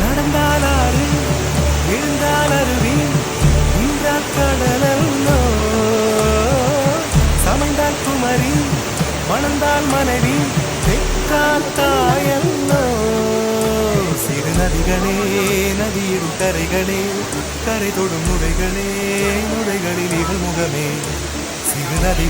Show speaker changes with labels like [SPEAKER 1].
[SPEAKER 1] நடந்தால் ஆறு எழுந்தால் அருவி இந்த கடலோ சமைந்தால் குமரி மணந்தால் மனைவி பெற்றால் தாயல்லோ சிறு நதிகளே நதியின் கரைகளே கரை தொடும் நுரைகளே நுரைகளில் இகழ் முகமே சிறு நதிகள்